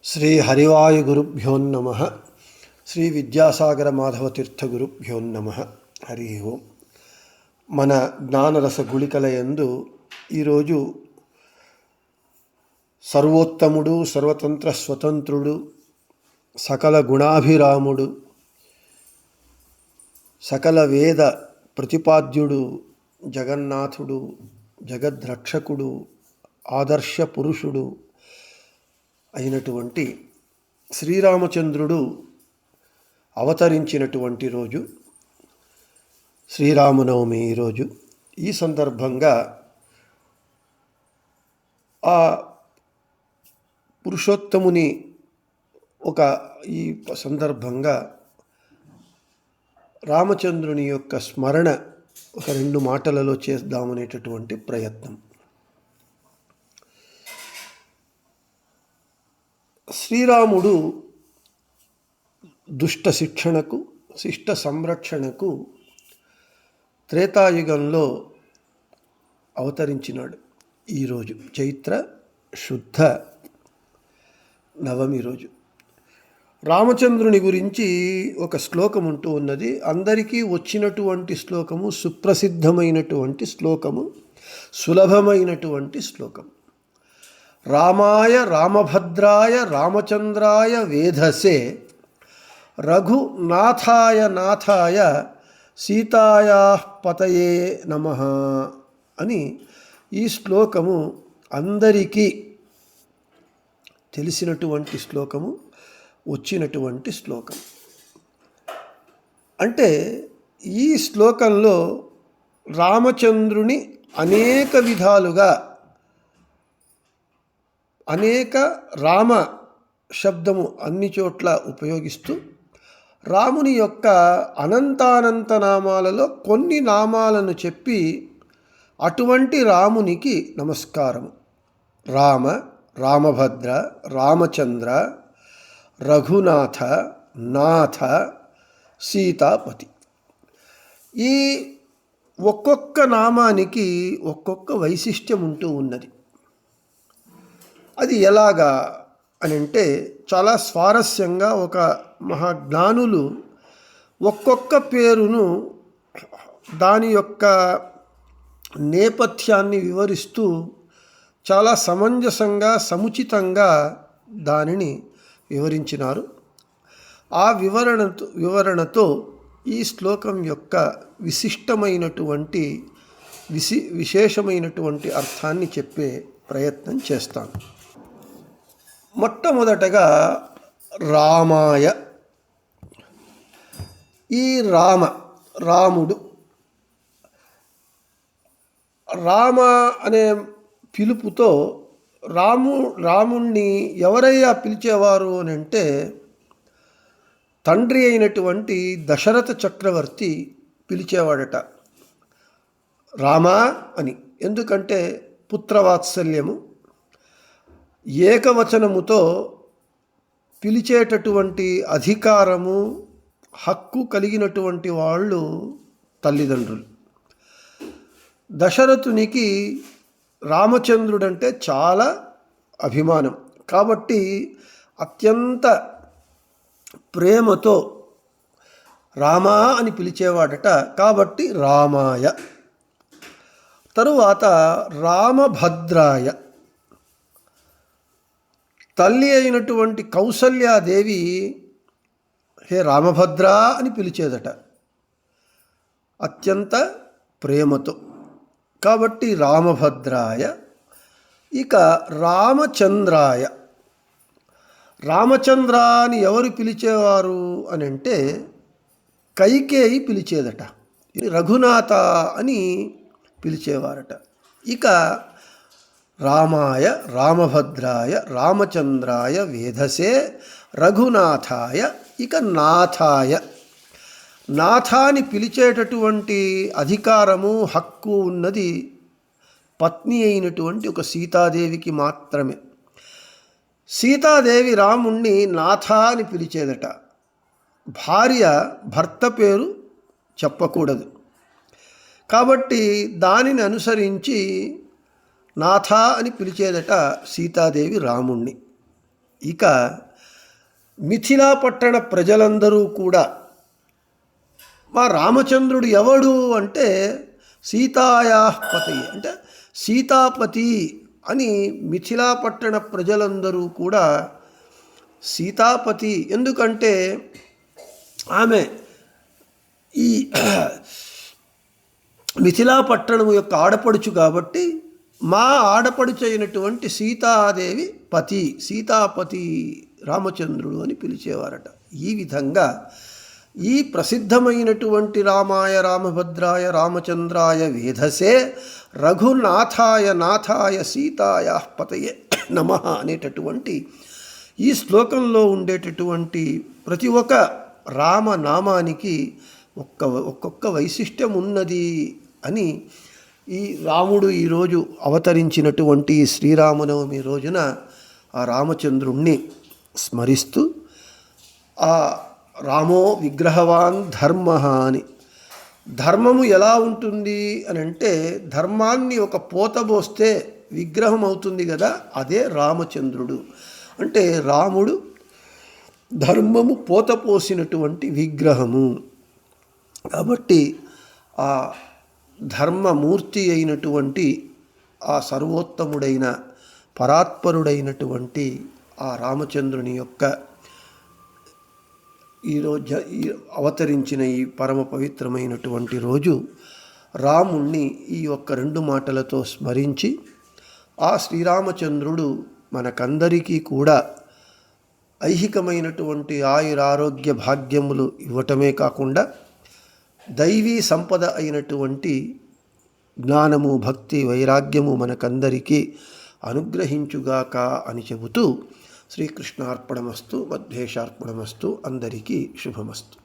శ్రీ హరివాయుగురుభ్యో నమ. శ్రీ విద్యాసాగర మాధవతీర్థ గురుభ్యో నమ. హరి ఓం. మన జ్ఞానరస గుళికల యందు ఈరోజు సర్వోత్తముడు, సర్వతంత్ర స్వతంత్రుడు, సకల గుణాభిరాముడు, సకల వేద ప్రతిపాద్యుడు, జగన్నాథుడు, జగద్రక్షకుడు, ఆదర్శ పురుషుడు అయినటువంటి శ్రీరామచంద్రుడు అవతరించినటువంటి రోజు శ్రీరామనవమి. ఈరోజు ఈ సందర్భంగా ఆ పురుషోత్తముని ఈ సందర్భంగా రామచంద్రుని యొక్క స్మరణ ఒక 2 మాటలలో చేద్దామనేటటువంటి ప్రయత్నం. శ్రీరాముడు దుష్ట శిక్షణకు, శిష్ట సంరక్షణకు త్రేతాయుగంలో అవతరించినాడు. ఈరోజు చైత్ర శుద్ధ నవమి రోజు రామచంద్రుని గురించి ఒక శ్లోకం ఉంటూ ఉన్నది. అందరికీ వచ్చినటువంటి శ్లోకము, సుప్రసిద్ధమైనటువంటి శ్లోకము, సులభమైనటువంటి శ్లోకం. రామాయ రామభద్రాయ రామచంద్రాయ వేధసే రఘునాథాయ నాథాయ సీతాయా పతయే నమః అని ఈ శ్లోకము అందరికీ తెలిసినటువంటి శ్లోకము, వచ్చినటువంటి శ్లోకం. అంటే ఈ శ్లోకంలో రామచంద్రుని అనేక విధాలుగా, అనేక రామ శబ్దము అన్ని చోట్ల ఉపయోగిస్తూ రాముని యొక్క అనంతానంత నామాలలో కొన్ని నామాలను చెప్పి అటువంటి రామునికి నమస్కారము. రామ, రామభద్ర, రామచంద్ర, రఘునాథ, నాథ, సీతాపతి. ఈ ఒక్కొక్క నామానికి ఒక్కొక్క వైశిష్ట్యం ఉంటూ ఉన్నది. అది ఎలాగా అని అంటే చాలా స్వారస్యంగా ఒక మహాజ్ఞానులు ఒక్కొక్క పేరును దాని యొక్క నేపథ్యాన్ని వివరిస్తూ చాలా సమంజసంగా, సముచితంగా దానిని వివరించినారు. ఆ వివరణతో ఈ శ్లోకం యొక్క విశిష్టమైనటువంటి విశేషమైనటువంటి అర్థాన్ని చెప్పే ప్రయత్నం చేస్తాను. మొట్టమొదటగా రామాయ. ఈ రాముడు, రామ అనే పిలుపుతో రాముణ్ణి ఎవరయ్యా పిలిచేవారు అని అంటే తండ్రి అయినటువంటి దశరథ చక్రవర్తి పిలిచేవాడట రామా అని. ఎందుకంటే పుత్రవాత్సల్యము, ఏకవచనముతో పిలిచేటటువంటి అధికారము, హక్కు కలిగినటువంటి వాళ్ళు తల్లిదండ్రులు. దశరథునికి రామచంద్రుడంటే చాలా అభిమానం కాబట్టి అత్యంత ప్రేమతో రామా అని పిలిచేవాడట. కాబట్టి రామాయ. తరువాత రామభద్రాయ. తల్లి అయినటువంటి కౌసల్యాదేవి హే రామభద్ర అని పిలిచేదట అత్యంత ప్రేమతో. కాబట్టి రామభద్రాయ. ఇక రామచంద్రాయ. రామచంద్ర అని ఎవరు పిలిచేవారు అని అంటే కైకేయి పిలిచేదట. రఘునాథ అని పిలిచేవారట. ఇక రామాయ, రామభద్రాయ, రామచంద్రాయ వేధసే రఘునాథాయ. ఇక నాథాయ. నాథాని పిలిచేటటువంటి అధికారము, హక్కు ఉన్నది పత్ని అయినటువంటి ఒక సీతాదేవికి మాత్రమే. సీతాదేవి రాముణ్ణి నాథ అని పిలిచేదట. భార్య భర్త పేరు చెప్పకూడదు కాబట్టి దానిని అనుసరించి నాథ అని పిలిచేదట సీతాదేవి రాముణ్ణి. ఇక మిథిలా పట్టణ ప్రజలందరూ కూడా మా రామచంద్రుడు ఎవడు అంటే సీతాయా పతి, అంటే సీతాపతి అని మిథిలా పట్టణ ప్రజలందరూ కూడా సీతాపతి, ఎందుకంటే ఆమె ఈ మిథిలా పట్టణం యొక్క ఆడపడుచు కాబట్టి మా ఆడపడుచు అయినటువంటి సీతాదేవి పతి, సీతాపతి రామచంద్రుడు అని పిలిచేవారట. ఈ విధంగా ఈ ప్రసిద్ధమైనటువంటి రామాయ రామభద్రాయ రామచంద్రాయ వేధసే రఘునాథాయ నాథాయ సీతాయ పతయే నమః అనేటటువంటి ఈ శ్లోకంలో ఉండేటటువంటి ప్రతి ఒక్క రామనామానికి ఒక్కొక్క వైశిష్ట్యం ఉన్నది అని ఈ రాముడు ఈరోజు అవతరించినటువంటి శ్రీరామనవమి రోజున ఆ రామచంద్రుణ్ణి స్మరిస్తూ ఆ రామో విగ్రహవాన్ ధర్మ అని, ధర్మము ఎలా ఉంటుంది అని అంటే ధర్మాన్ని ఒక పోతబోస్తే విగ్రహం అవుతుంది కదా, అదే రామచంద్రుడు. అంటే రాముడు ధర్మము పోతపోసినటువంటి విగ్రహము కాబట్టి ఆ ధర్మమూర్తి అయినటువంటి ఆ సర్వోత్తముడైన పరాత్పరుడైనటువంటి ఆ రామచంద్రుని యొక్క ఈరోజు అవతరించిన ఈ పరమ పవిత్రమైనటువంటి రోజు రాముణ్ణి ఈ యొక్క 2 మాటలతో స్మరించి ఆ శ్రీరామచంద్రుడు మనకందరికీ కూడా ఐహికమైనటువంటి ఆయురారోగ్య భాగ్యములు ఇవ్వటమే కాకుండా దైవీ సంపద అయినటువంటి జ్ఞానము భక్తి వైరాగ్యము మనకందరికీ అనుగ్రహించుగాక అని చెబుతూ శ్రీకృష్ణార్పణమస్తు మధ్యేశార్పణమస్తు, అందరికీ శుభమస్తు.